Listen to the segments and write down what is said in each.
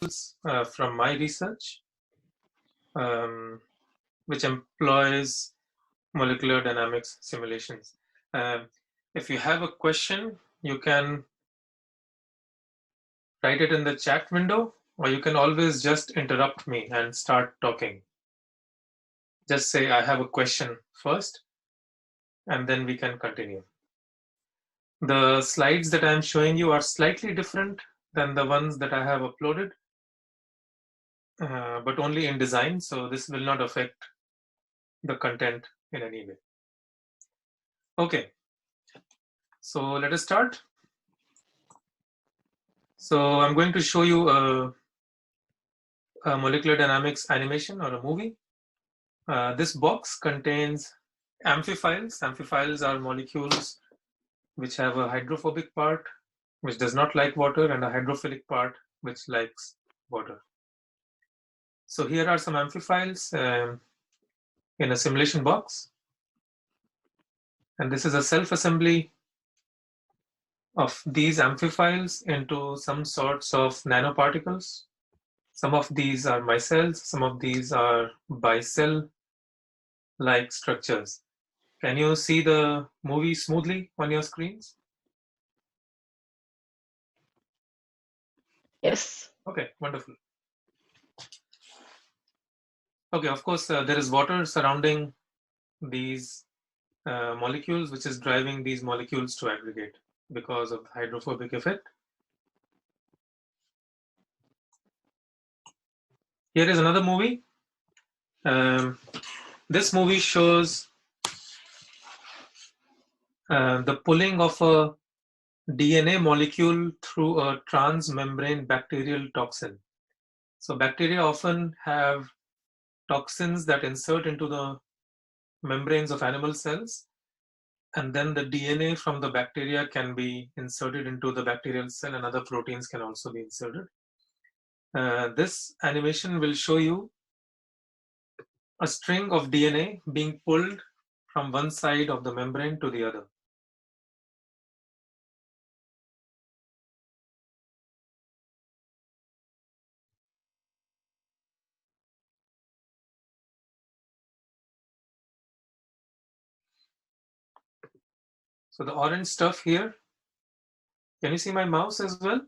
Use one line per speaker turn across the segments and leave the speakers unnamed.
from my research, um, which employs molecular dynamics simulations. Um, if you have a question, you can write it in the chat window, or you can always just interrupt me and start talking. Just say, I have a question first, and then we can continue. The slides that I'm showing you are slightly different than the ones that I have uploaded, but only in design, so this will not affect the content in any way. Okay, so let us start. So I'm going to show you a molecular dynamics animation or a movie. This box contains amphiphils. Amphiphils are molecules which have a hydrophobic part, which does not like water, and a hydrophilic part, which likes water. So here are some amphiphils in a simulation box. And this is a self-assembly of these amphiphils into some sorts of nanoparticles. Some of these are micelles, some of these are bicell-like structures. Can you see the movie smoothly on your screens?
Yes.
Okay, wonderful. Okay, of course, there is water surrounding these molecules, which is driving these molecules to aggregate because of the hydrophobic effect. Here is another movie. This movie shows the pulling of a DNA molecule through a transmembrane bacterial toxin. So bacteria often have toxins that insert into the membranes of animal cells, and then the DNA from the bacteria can be inserted into the bacterial cell, and other proteins can also be inserted. This animation will show you a string of DNA being pulled from one side of the membrane to the other. So the orange stuff here, can you see my mouse as well?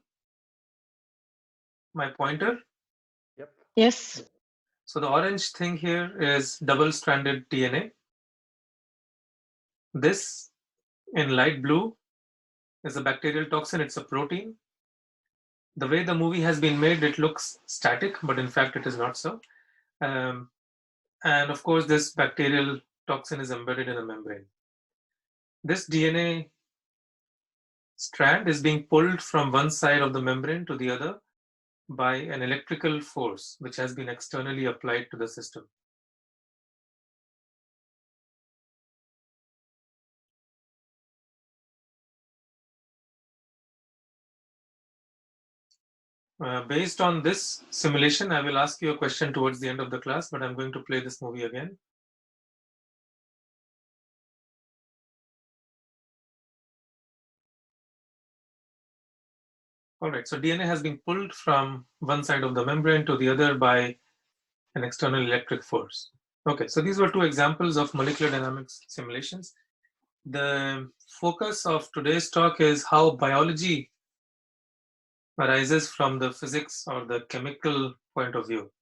My pointer?
Yep. Yes.
So the orange thing here is double-stranded DNA. This in light blue is a bacterial toxin, it's a protein. The way the movie has been made, it looks static, but in fact it is not so. And of course, this bacterial toxin is embedded in a membrane. This DNA strand is being pulled from one side of the membrane to the other by an electrical force, which has been externally applied to the system. Based on this simulation, I will ask you a question towards the end of the class, but I'm going to play this movie again. All right, so DNA has been pulled from one side of the membrane to the other by an external electric force. Okay, so these were two examples of molecular dynamics simulations. The focus of today's talk is how biology arises from the physics or the chemical point of view.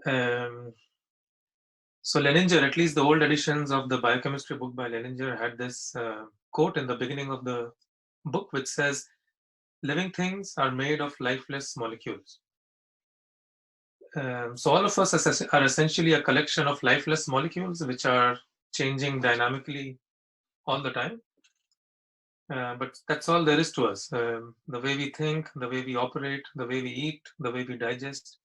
So Leninger, at least the old editions of the biochemistry book by Leninger, had this quote in the beginning of the book, which says, living things are made of lifeless molecules. So all of us are essentially a collection of lifeless molecules which are changing dynamically all the time. But that's all there is to us. The way we think, the way we operate, the way we eat, the way we digest,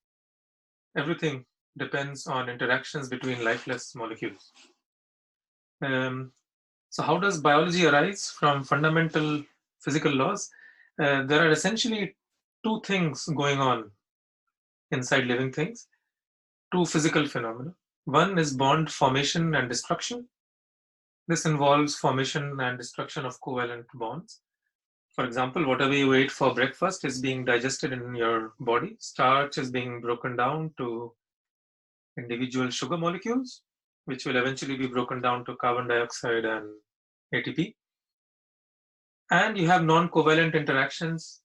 everything depends on interactions between lifeless molecules. So how does biology arise from fundamental physical laws? There are essentially two things going on inside living things, two physical phenomena. One is bond formation and destruction. This involves formation and destruction of covalent bonds. For example, whatever you ate for breakfast is being digested in your body. Starch is being broken down to individual sugar molecules, which will eventually be broken down to carbon dioxide and ATP. And you have non-covalent interactions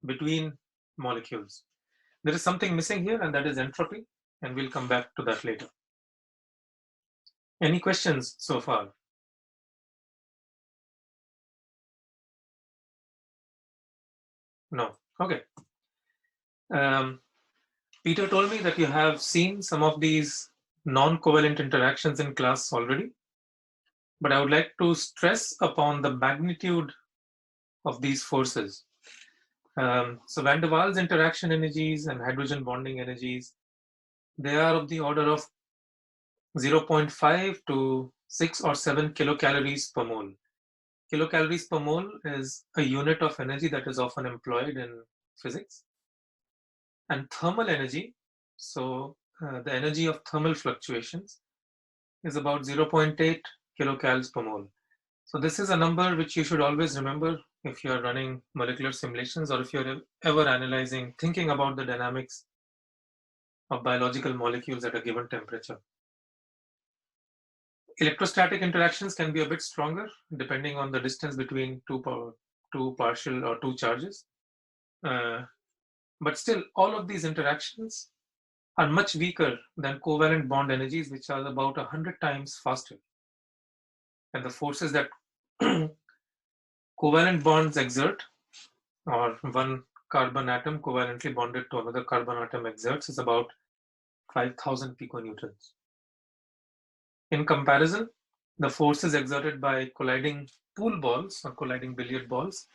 between molecules. There is something missing here, and that is entropy, and we'll come back to that later. Any questions so far? No. Okay. Peter told me that you have seen some of these non-covalent interactions in class already, but I would like to stress upon the magnitude of these forces. So Van der Waals interaction energies and hydrogen bonding energies, they are of the order of 0.5 to 6 or 7 kilocalories per mole. Kilocalories per mole is a unit of energy that is often employed in physics. And thermal energy, so the energy of thermal fluctuations, is about 0.8 kilocalories per mole. So this is a number which you should always remember if you're running molecular simulations or if you're ever analyzing, thinking about the dynamics of biological molecules at a given temperature. Electrostatic interactions can be a bit stronger depending on the distance between two partial or two charges. But still, all of these interactions are much weaker than covalent bond energies, which are about 100 times faster. And the forces that covalent bonds exert, or one carbon atom covalently bonded to another carbon atom exerts, is about 5,000 piconewtons. In comparison, the forces exerted by colliding pool balls or colliding billiard balls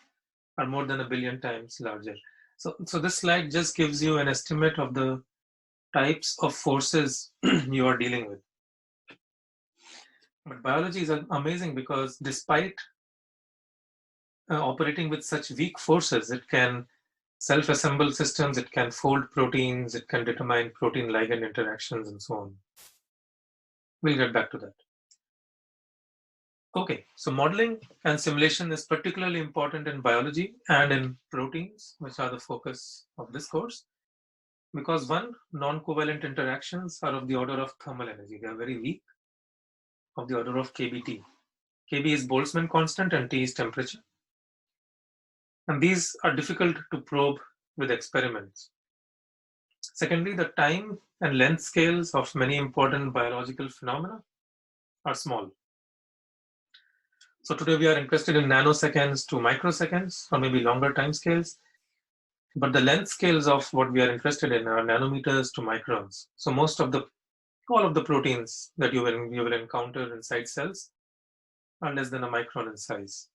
are more than 1 billion times larger. So this slide just gives you an estimate of the types of forces you are dealing with. But biology is amazing because despite operating with such weak forces, it can self-assemble systems, it can fold proteins, it can determine protein ligand interactions, and so on. We'll get back to that. Okay, so modeling and simulation is particularly important in biology and in proteins, which are the focus of this course, because one, non-covalent interactions are of the order of thermal energy. They are very weak, of the order of kBT. Kb is Boltzmann constant and T is temperature. And these are difficult to probe with experiments. Secondly, the time and length scales of many important biological phenomena are small. So today we are interested in nanoseconds to microseconds, or maybe longer time scales. But the length scales of what we are interested in are nanometers to microns. So all of the proteins that you will encounter inside cells are less than a micron in size.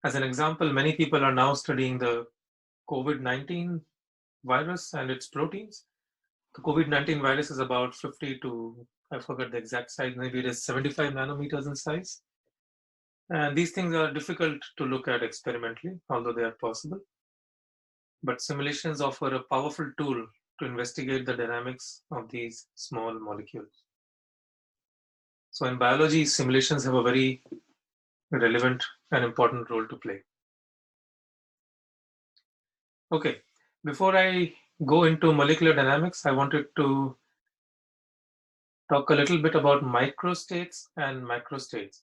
As an example, many people are now studying the COVID-19 virus and its proteins. The COVID-19 virus is about 50 to, I forgot the exact size, maybe it is 75 nanometers in size. And these things are difficult to look at experimentally, although they are possible. But simulations offer a powerful tool to investigate the dynamics of these small molecules. So in biology, simulations have a very relevant and important role to play. Okay, before I go into molecular dynamics, I wanted to talk a little bit about microstates and macrostates.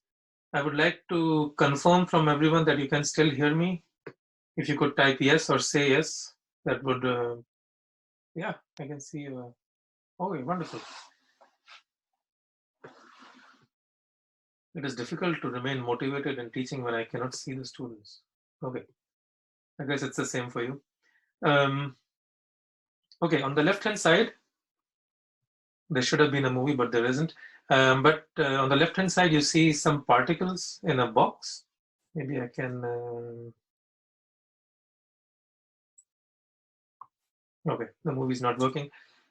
I would like to confirm from everyone that you can still hear me. If you could type yes or say yes, that would, yeah, I can see you. Okay, wonderful. It is difficult to remain motivated in teaching when I cannot see the students. Okay, I guess it's the same for you. Okay, on the left-hand side, there should have been a movie, but there isn't. But on the left-hand side, you see some particles in a box. Maybe I can. Okay, the movie is not working.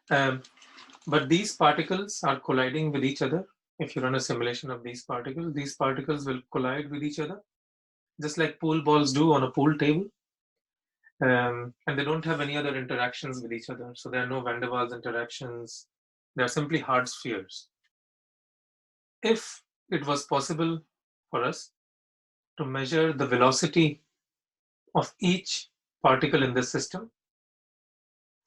But these particles are colliding with each other. If you run a simulation of these particles will collide with each other, just like pool balls do on a pool table. And they don't have any other interactions with each other. So there are no Van der Waals interactions. They are simply hard spheres. If it was possible for us to measure the velocity of each particle in this system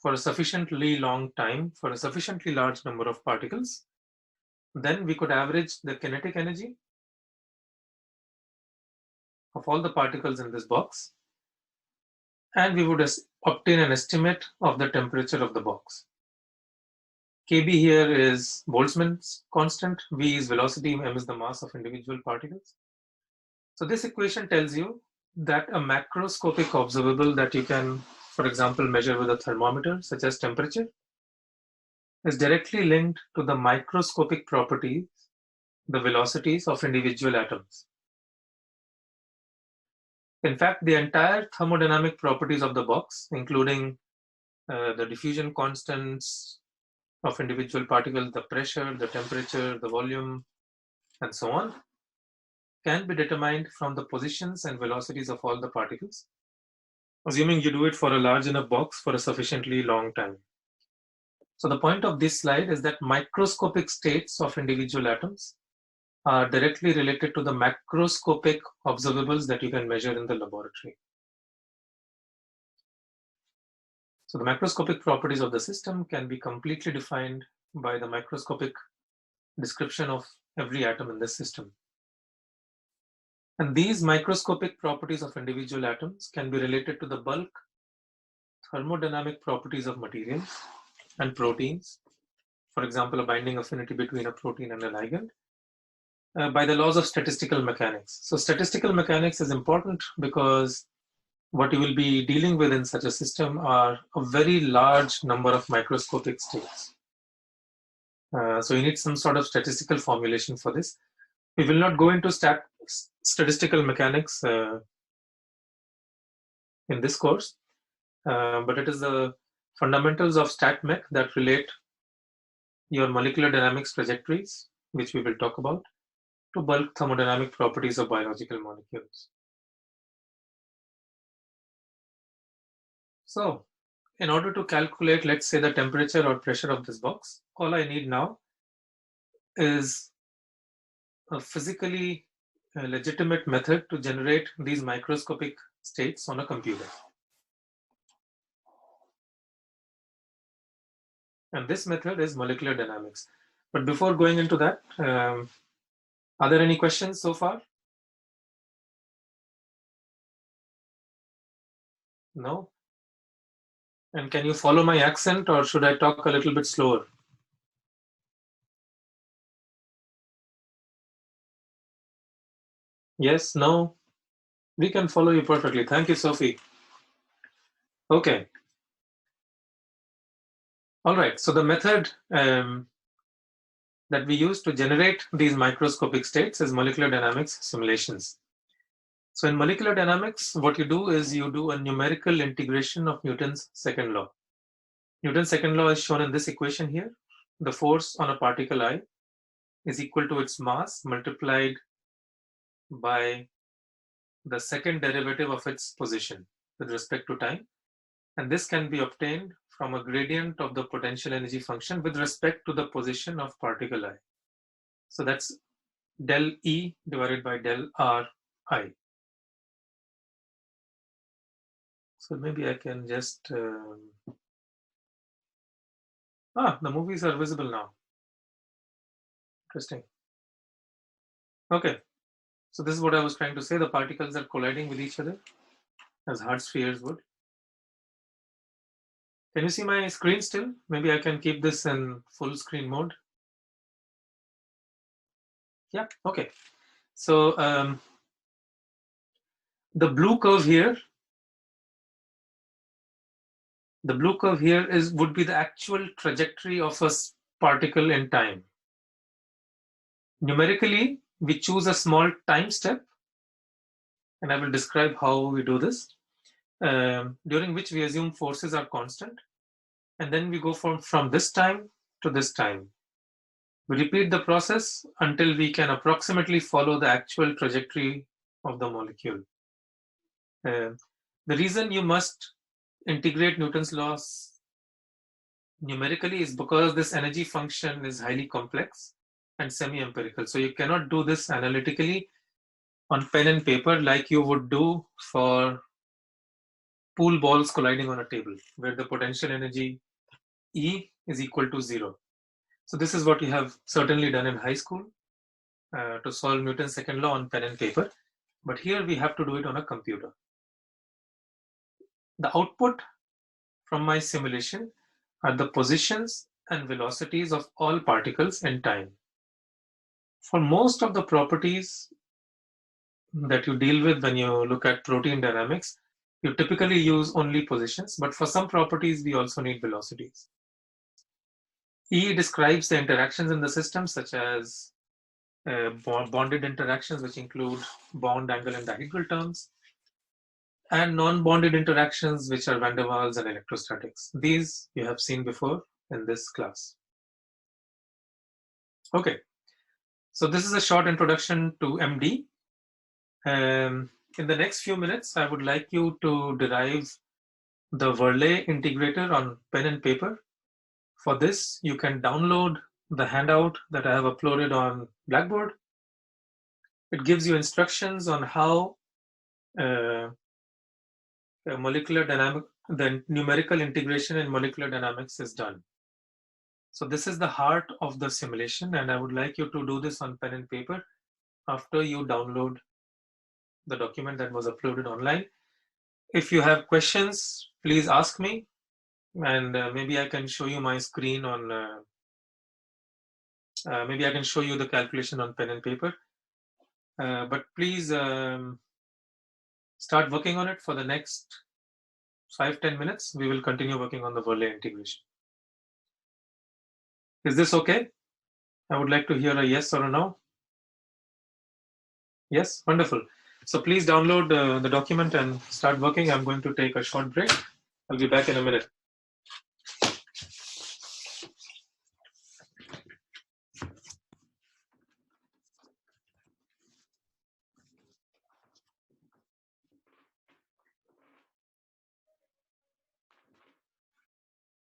for a sufficiently long time, for a sufficiently large number of particles. Then we could average the kinetic energy of all the particles in this box, and we would obtain an estimate of the temperature of the box. Kb here is Boltzmann's constant, V is velocity, m is the mass of individual particles. So this equation tells you that a macroscopic observable that you can, for example, measure with a thermometer, such as temperature, is directly linked to the microscopic properties, the velocities of individual atoms. In fact, the entire thermodynamic properties of the box, including the diffusion constants of individual particles, the pressure, the temperature, the volume, and so on, can be determined from the positions and velocities of all the particles, assuming you do it for a large enough box for a sufficiently long time. So the point of this slide is that microscopic states of individual atoms are directly related to the macroscopic observables that you can measure in the laboratory. So the macroscopic properties of the system can be completely defined by the microscopic description of every atom in this system. And these microscopic properties of individual atoms can be related to the bulk thermodynamic properties of materials and proteins, for example, a binding affinity between a protein and a ligand, by the laws of statistical mechanics. So statistical mechanics is important because what you will be dealing with in such a system are a very large number of microscopic states. So you need some sort of statistical formulation for this. We will not go into statistical mechanics in this course, but it is the fundamentals of StatMech that relate your molecular dynamics trajectories, which we will talk about, to bulk thermodynamic properties of biological molecules. So, in order to calculate, let's say, the temperature or pressure of this box, all I need now is a physically legitimate method to generate these microscopic states on a computer. And this method is molecular dynamics. But before going into that, are there any questions so far? No? And can you follow my accent, or should I talk a little bit slower? Yes, no? We can follow you perfectly. Thank you, Sophie. Okay. All right, so the method that we use to generate these microscopic states is molecular dynamics simulations. So in molecular dynamics, what you do is you do a numerical integration of Newton's second law. Newton's second law is shown in this equation here. The force on a particle I is equal to its mass multiplied by the second derivative of its position with respect to time. And this can be obtained from a gradient of the potential energy function with respect to the position of particle I. So that's del E divided by del RI. So maybe I can just, the movies are visible now. Interesting. Okay, so this is what I was trying to say. The particles are colliding with each other as hard spheres would. Can you see my screen still? Maybe I can keep this in full screen mode. Yeah, okay. So the blue curve here would be the actual trajectory of a particle in time. Numerically, we choose a small time step, and I will describe how we do this, during which we assume forces are constant, and then we go from this time to this time. We repeat the process until we can approximately follow the actual trajectory of the molecule. The reason you must integrate Newton's laws numerically is because this energy function is highly complex and semi-empirical. So you cannot do this analytically on pen and paper like you would do for pool balls colliding on a table, where the potential energy E is equal to 0. So this is what you have certainly done in high school to solve Newton's second law on pen and paper. But here we have to do it on a computer. The output from my simulation are the positions and velocities of all particles in time. For most of the properties that you deal with when you look at protein dynamics, you typically use only positions, but for some properties, we also need velocities. E describes the interactions in the system, such as bonded interactions, which include bond angle and dihedral terms, and non-bonded interactions, which are van der Waals and electrostatics. These you have seen before in this class. Okay, so this is a short introduction to MD. In the next few minutes, I would like you to derive the Verlet integrator on pen and paper. For this, you can download the handout that I have uploaded on Blackboard. It gives you instructions on how molecular dynamic, the numerical integration in molecular dynamics is done. So this is the heart of the simulation, and I would like you to do this on pen and paper after you download the document that was uploaded online. If you have questions, please ask me, and maybe I can show you my screen on, maybe I can show you the calculation on pen and paper. But please start working on it for the next 5-10 minutes. We will continue working on the Verlet integration. Is this okay? I would like to hear a yes or a no. Yes, wonderful. So please download the document and start working. I'm going to take a short break. I'll be back in a minute.